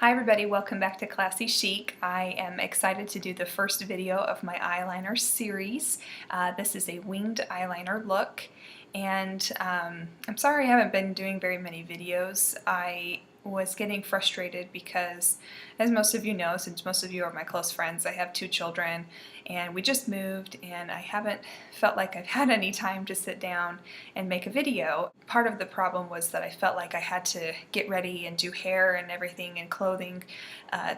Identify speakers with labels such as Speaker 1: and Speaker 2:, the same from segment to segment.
Speaker 1: Hi everybody, welcome back to Classy Chic. I am excited to do the first video of my eyeliner series. This is a winged eyeliner look, and I'm sorry I haven't been doing very many videos. I was getting frustrated because, as most of you know, since most of you are my close friends, I have two children and we just moved and I haven't felt like I've had any time to sit down and make a video. Part of the problem was that I felt like I had to get ready and do hair and everything and clothing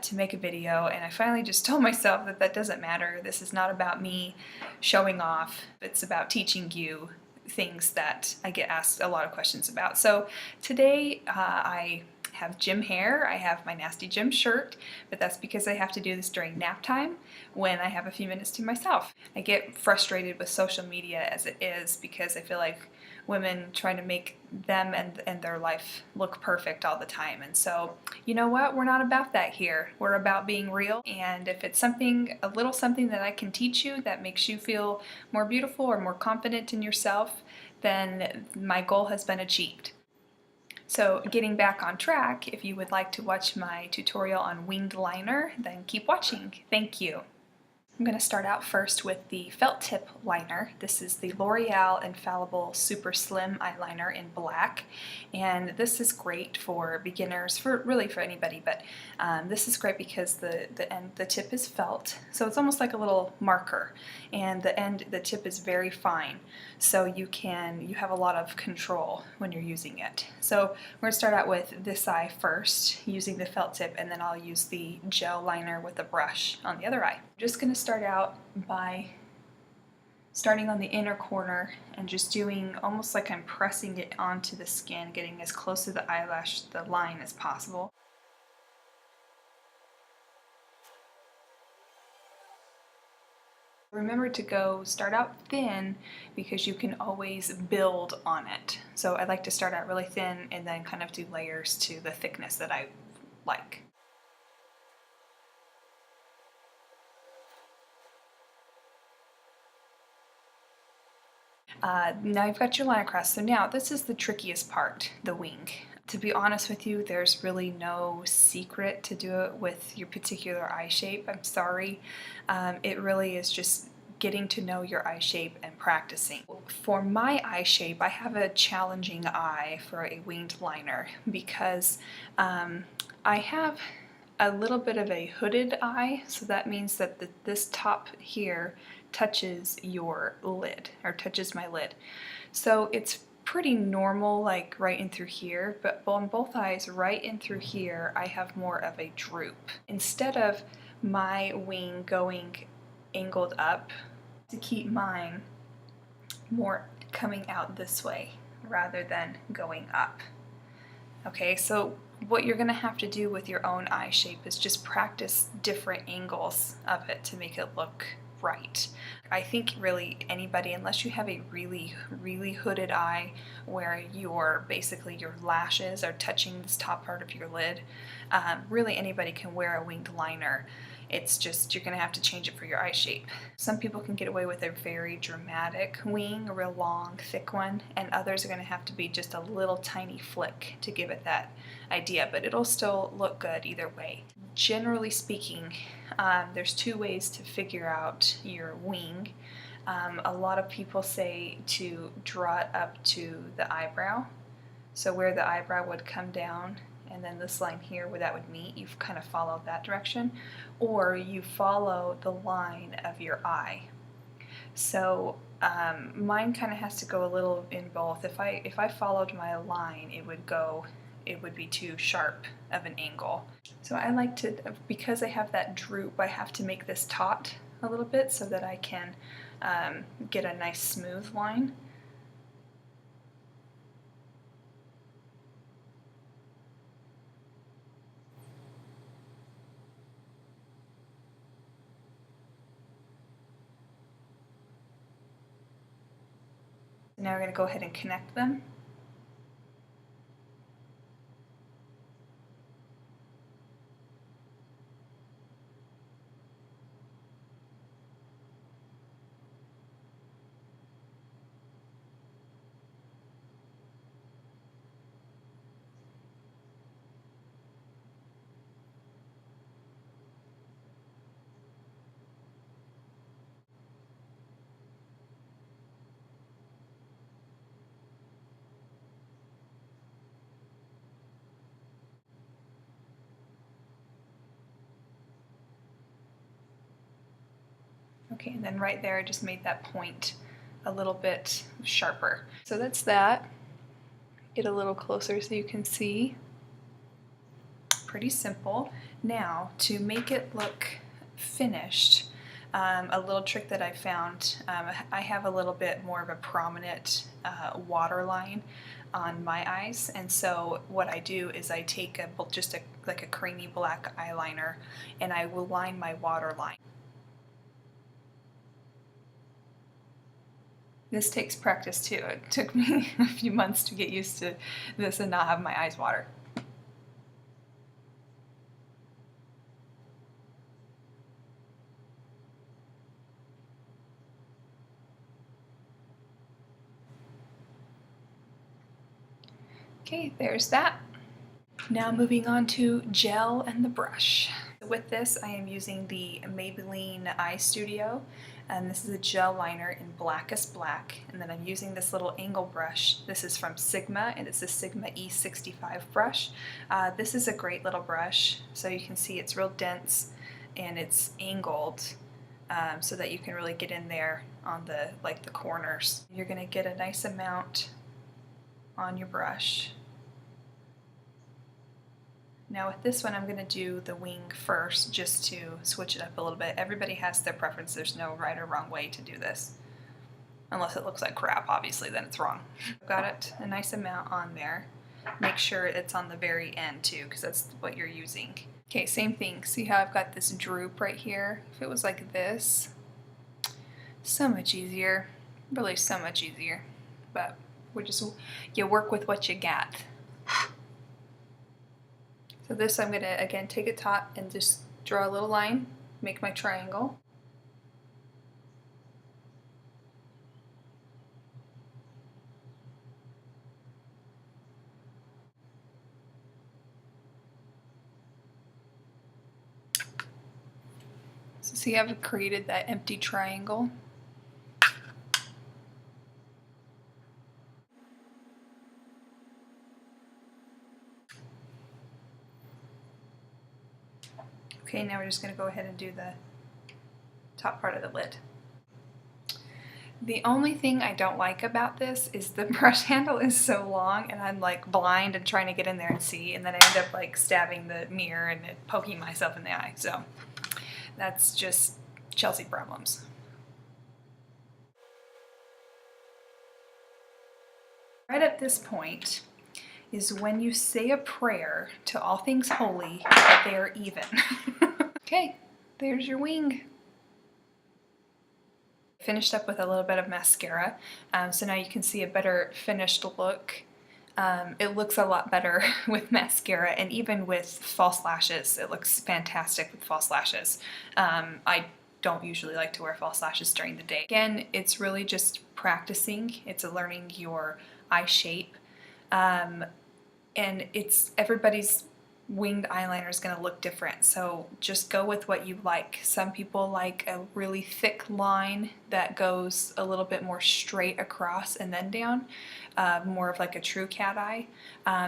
Speaker 1: to make a video, and I finally just told myself that that doesn't matter. This is not about me showing off. It's about teaching you things that I get asked a lot of questions about. So today I have gym hair, I have my nasty gym shirt, but that's because I have to do this during nap time when I have a few minutes to myself. I get frustrated with social media as it is because I feel like women try to make them and their life look perfect all the time. And so, you know what? We're not about that here. We're about being real. And if it's something, a little something that I can teach you that makes you feel more beautiful or more confident in yourself, then my goal has been achieved. So getting back on track, if you would like to watch my tutorial on winged liner, then keep watching. Thank you. I'm going to start out first with the felt tip liner. This is the L'Oreal Infallible Super Slim Eyeliner in black, and this is great for beginners, for really for anybody, but this is great because the tip is felt, so it's almost like a little marker, and the tip is very fine, so you have a lot of control when you're using it. So we're going to start out with this eye first, using the felt tip, and then I'll use the gel liner with a brush on the other eye. I'm just going to start out by starting on the inner corner and just doing almost like I'm pressing it onto the skin, getting as close to the eyelash, the line as possible. Remember to start out thin because you can always build on it. So I like to start out really thin and then kind of do layers to the thickness that I like. Now you've got your line across, so now this is the trickiest part, the wing. To be honest with you, there's really no secret to do it with your particular eye shape. I'm sorry. It really is just getting to know your eye shape and practicing. For my eye shape, I have a challenging eye for a winged liner because I have a little bit of a hooded eye, so that means that this top here touches your lid, or touches my lid. So it's pretty normal, like right in through here, but on both eyes, right in through here, I have more of a droop. Instead of my wing going angled up, to keep mine more coming out this way rather than going up. Okay, so what you're going to have to do with your own eye shape is just practice different angles of it to make it look right. I think really anybody, unless you have a really hooded eye where basically your lashes are touching this top part of your lid, really anybody can wear a winged liner. It's just you're going to have to change it for your eye shape. Some people can get away with a very dramatic wing, a real long, thick one, and others are going to have to be just a little tiny flick to give it that idea, but it'll still look good either way. Generally speaking, there's two ways to figure out your wing. A lot of people say to draw it up to the eyebrow, so where the eyebrow would come down and then this line here where that would meet, you've kind of followed that direction, or you follow the line of your eye. So mine kind of has to go a little in both. If I followed my line, it would be too sharp of an angle. So I like to, because I have that droop, I have to make this taut a little bit so that I can get a nice smooth line. Now we're going to go ahead and connect them. Okay, and then right there I just made that point a little bit sharper. So that's that. Get a little closer so you can see. Pretty simple. Now, to make it look finished, a little trick that I found, I have a little bit more of a prominent waterline on my eyes, and so what I do is I take like a creamy black eyeliner and I will line my waterline. This takes practice too. It took me a few months to get used to this and not have my eyes water. Okay, there's that. Now moving on to gel and the brush. With this I am using the Maybelline Eye Studio, and this is a gel liner in Blackest Black, and then I'm using this little angle brush. This is from Sigma, and it's a Sigma E65 brush. This is a great little brush, so you can see it's real dense and it's angled, so that you can really get in there on the corners. You're going to get a nice amount on your brush. Now with this one I'm going to do the wing first just to switch it up a little bit. Everybody has their preference. There's no right or wrong way to do this. Unless it looks like crap, obviously, then it's wrong. I've got it a nice amount on there. Make sure it's on the very end too, because that's what you're using. Okay, same thing. See how I've got this droop right here? If it was like this, so much easier. Really so much easier. But you work with what you got. So this I'm going to, again, take a top and just draw a little line, make my triangle. So see, I've created that empty triangle. Okay, now we're just going to go ahead and do the top part of the lid. The only thing I don't like about this is the brush handle is so long and I'm like blind and trying to get in there and see, and then I end up like stabbing the mirror and poking myself in the eye. So that's just Chelsea problems. Right at this point is when you say a prayer to all things holy that they are even. Okay, there's your wing. Finished up with a little bit of mascara, so now you can see a better finished look. It looks a lot better with mascara, and even with false lashes, it looks fantastic with false lashes. I don't usually like to wear false lashes during the day. Again, it's really just practicing. It's learning your eye shape. And everybody's winged eyeliner is going to look different, so just go with what you like. Some people like a really thick line that goes a little bit more straight across and then down, more of like a true cat eye.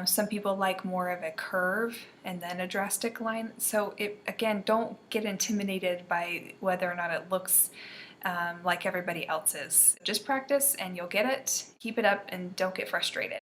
Speaker 1: Some people like more of a curve and then a drastic line. So again, don't get intimidated by whether or not it looks like everybody else's. Just practice and you'll get it. Keep it up and don't get frustrated.